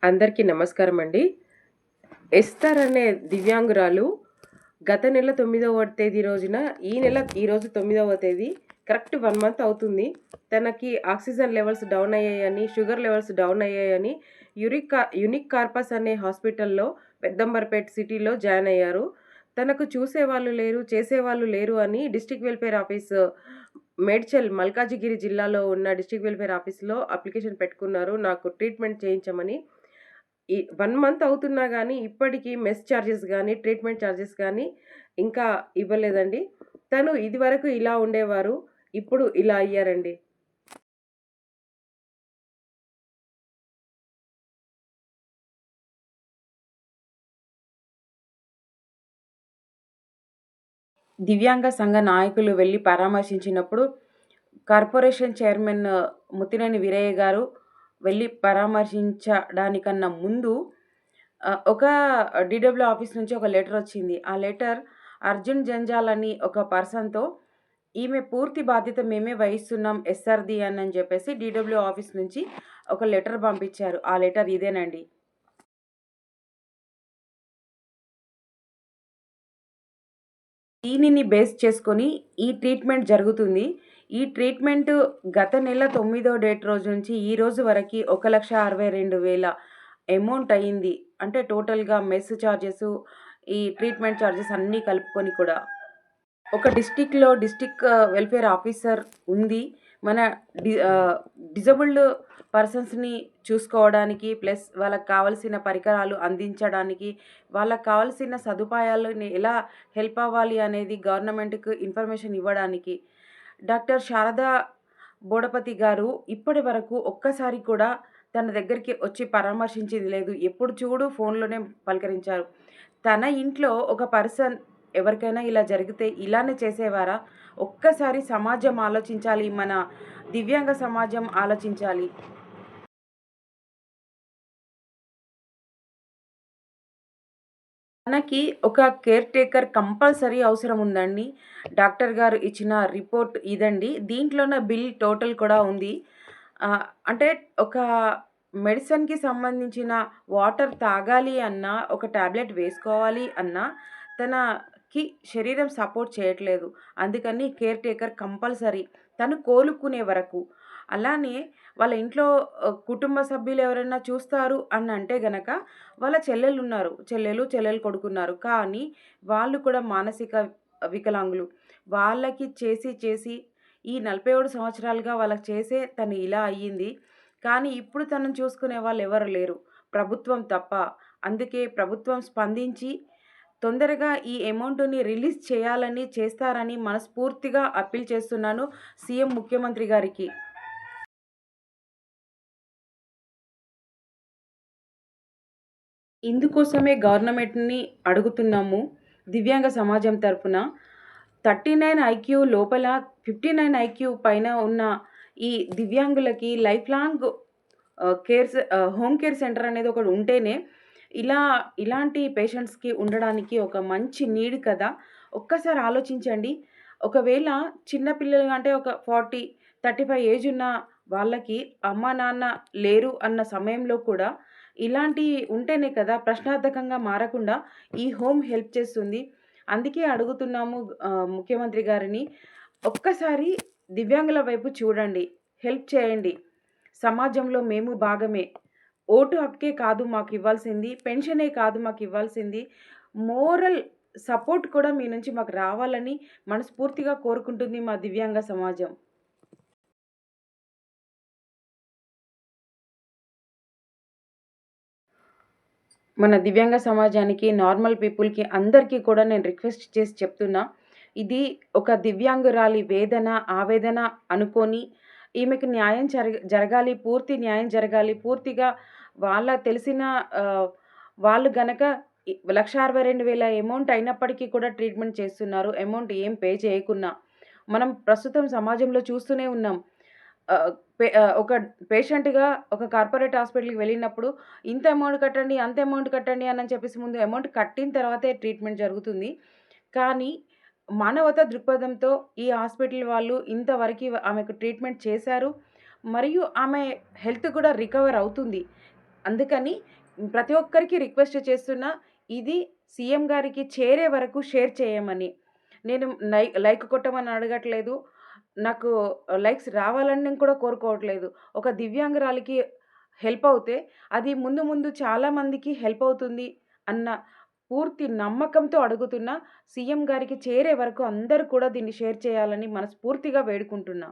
అందరికీ నమస్కారం అండి. ఎస్తర్ అనే దివ్యాంగురాలు గత నెల 9వ తేదీ రోజున ఈరోజు 9వ తేదీ కరెక్ట్ 1 మంత్ అవుతుంది. తనకి ఆక్సిజన్ లెవెల్స్ డౌన్ అయ్యాయని, షుగర్ లెవెల్స్ డౌన్ అయ్యాయని యూనిక్ కార్పస్ అనే హాస్పిటల్‌లో పెద్దంబర్పేట్ సిటీలో జాయిన్ అయ్యారు. తనకు చూసేవాళ్ళు లేరు, చేసేవాళ్ళు లేరు అని district welfare office Medchal Malkajgiri జిల్లాలో ఉన్న డిస్ట్రిక్ట్ వెల్ఫేర్ ఆఫీస్‌లో అప్లికేషన్ పెట్టుకున్నారు. నాకు ట్రీట్మెంట్ చేయించమని. 1 మంత్ అవుతున్నా గానీ, ఇప్పటికి మెస్ చార్జెస్ గానీ, ట్రీట్మెంట్ చార్జెస్ గానీ ఇంకా ఇవ్వలేదండి. తను ఇదివరకు ఇలా ఉండేవారు. ఇప్పుడు ఇలా అయ్యారండి. దివ్యాంగ సంఘ నాయకులు వెళ్లి పరామర్శించినప్పుడు కార్పొరేషన్ చైర్మన్ ముత్తినేని వీరయ్య గారు వెళ్లి పరామర్శించడానికన్నా ముందు ఒక డీడబ్ల్యూ ఆఫీస్ నుంచి ఒక లెటర్ వచ్చింది. ఆ లెటర్ అర్జున్ జంజాల్ అని ఒక పర్సన్‌తో ఈమె పూర్తి బాధ్యత మేమే వహిస్తున్నాం ఎస్ఆర్‌ది అని చెప్పేసి డీడబ్ల్యూ ఆఫీస్ నుంచి ఒక లెటర్ పంపించారు. ఆ లెటర్ ఇదేనండి. దీనిని బేస్ చేసుకొని ఈ ట్రీట్మెంట్ జరుగుతుంది. ఈ ట్రీట్మెంట్ గత నెల 9వ డేట్ రోజు నుంచి ఈ రోజు వరకి 1,62,000 అమౌంట్ అయింది. అంటే టోటల్‌గా మెస్ చార్జెసు, ఈ ట్రీట్మెంట్ చార్జెస్ అన్నీ కలుపుకొని కూడా. ఒక డిస్ట్రిక్ట్‌లో డిస్ట్రిక్ట్ వెల్ఫేర్ ఆఫీసర్ ఉంది. మన డిజబుల్డ్ పర్సన్స్‌ని చూసుకోవడానికి, ప్లస్ వాళ్ళకి కావాల్సిన పరికరాలు అందించడానికి, వాళ్ళకి కావాల్సిన సదుపాయాలని ఎలా హెల్ప్ అవ్వాలి అనేది గవర్నమెంట్‌కి ఇన్ఫర్మేషన్ ఇవ్వడానికి. డాక్టర్ శారదా బోడపతి గారు ఇప్పటి వరకు ఒక్కసారి కూడా తన దగ్గరికి వచ్చి పరామర్శించింది లేదు. ఎప్పుడు చూడు ఫోన్‌లోనే పలకరించారు. తన ఇంట్లో ఒక పర్సన్ ఎవరికైనా ఇలా జరిగితే ఇలానే చేసేవారా? ఒక్కసారి సమాజం ఆలోచించాలి. మన దివ్యాంగ సమాజం ఆలోచించాలి. మనకి ఒక కేర్ టేకర్ కంపల్సరీ అవసరం ఉందండి. డాక్టర్ గారు ఇచ్చిన రిపోర్ట్ ఇదండి. దీంట్లోనే బిల్ టోటల్ కూడా ఉంది. అంటే ఒక మెడిసిన్‌కి సంబంధించిన వాటర్ తాగాలి అన్నా, ఒక టాబ్లెట్ వేసుకోవాలి అన్నా, తనకి శరీరం సపోర్ట్ చేయట్లేదు. అందుకని కేర్ టేకర్ కంపల్సరీ. తను కోలుకునే వరకు. అలానే వాళ్ళ ఇంట్లో కుటుంబ సభ్యులు ఎవరైనా చూస్తారు అని అంటే గనక వాళ్ళ చెల్లెలున్నారు. చెల్లెలు కొడుకున్నారు. కానీ వాళ్ళు కూడా మానసిక వికలాంగులు. వాళ్ళకి చేసి ఈ 47 సంవత్సరాలుగా వాళ్ళకి చేసే తను ఇలా అయ్యింది. కానీ ఇప్పుడు తనని చూసుకునే వాళ్ళు ఎవరు లేరు. ప్రభుత్వం తప్ప. అందుకే ప్రభుత్వం స్పందించి తొందరగా ఈ అమౌంట్‌ని రిలీజ్ చేయాలని, చేస్తారని మనస్ఫూర్తిగా అప్పీల్ చేస్తున్నాను సీఎం ముఖ్యమంత్రి గారికి. ఇందుకోసమే గవర్నమెంట్‌ని అడుగుతున్నాము. దివ్యాంగ సమాజం తరపున 39 ఐక్యూ లోపల 59 ఐక్యూ పైన ఉన్న ఈ దివ్యాంగులకి life long home care centre అనేది ఒకటి ఉంటేనే ఇలా ఇలాంటి పేషెంట్స్‌కి ఉండడానికి ఒక మంచి నీడ్ కదా! ఒక్కసారి ఆలోచించండి. ఒకవేళ చిన్న పిల్లలు అంటే ఒక 40, 35 ఏజ్ ఉన్న వాళ్ళకి అమ్మా, నాన్న లేరు అన్న సమయంలో కూడా ఇలాంటియి ఉంటేనే కదా ప్రశ్నార్థకంగా మారకుండా ఈ హోమ్ హెల్ప్ చేస్తుంది. అందుకే అడుగుతున్నాము ముఖ్యమంత్రి గారిని, ఒక్కసారి దివ్యాంగుల వైపు చూడండి. హెల్ప్ చేయండి. సమాజంలో మేము భాగమే. ఓటు హక్కే కాదు మాకివ్వాల్సింది, పెన్షనే కాదు మాకివ్వాల్సింది, మోరల్ సపోర్ట్ కూడా మీ నుంచి మాకు రావాలని మనస్ఫూర్తిగా కోరుకుంటుంది మా దివ్యాంగ సమాజం. మన దివ్యాంగ సమాజానికి, నార్మల్ పీపుల్‌కి అందరికీ కూడా నేను రిక్వెస్ట్ చేసి చెప్తున్నా. ఇది ఒక దివ్యాంగురాలి వేదన, ఆవేదన అనుకోని ఈమెకి న్యాయం జరగాలి, పూర్తి న్యాయం జరగాలి. పూర్తిగా వాళ్ళ తెలిసిన వాళ్ళు గనక 1,62,000 అమౌంట్ అయినప్పటికీ కూడా ట్రీట్మెంట్ చేస్తున్నారు. అమౌంట్ ఏం పే చేయకున్నా. మనం ప్రస్తుతం సమాజంలో చూస్తూనే ఉన్నాం. ఒక పేషెంట్‌గా ఒక కార్పొరేట్ హాస్పిటల్‌కి వెళ్ళినప్పుడు ఇంత అమౌంట్ కట్టండి, అంత అమౌంట్ కట్టండి అని చెప్పేసి ముందు అమౌంట్ కట్టిన తర్వాతే ట్రీట్మెంట్ జరుగుతుంది. కానీ మానవతా దృక్పథంతో ఈ హాస్పిటల్ వాళ్ళు ఇంతవరకి ఆమెకు ట్రీట్మెంట్ చేశారు. మరియు ఆమె హెల్త్ కూడా రికవర్ అవుతుంది. అందుకని ప్రతి ఒక్కరికి రిక్వెస్ట్ చేస్తున్నా, ఇది సీఎం గారికి చేరే వరకు షేర్ చేయమని. నేను లైక్ కొట్టమని అడగట్లేదు. నాకు లైక్స్ రావాలని నేను కూడా కోరుకోవట్లేదు. ఒక దివ్యాంగురాలికి హెల్ప్ అవుతే, అది ముందు ముందు చాలా మందికి హెల్ప్ అవుతుంది అన్న పూర్తి నమ్మకంతో అడుగుతున్నా. సీఎం గారికి చేరే వరకు అందరూ కూడా దీన్ని షేర్ చేయాలని మనస్ఫూర్తిగా వేడుకుంటున్నా.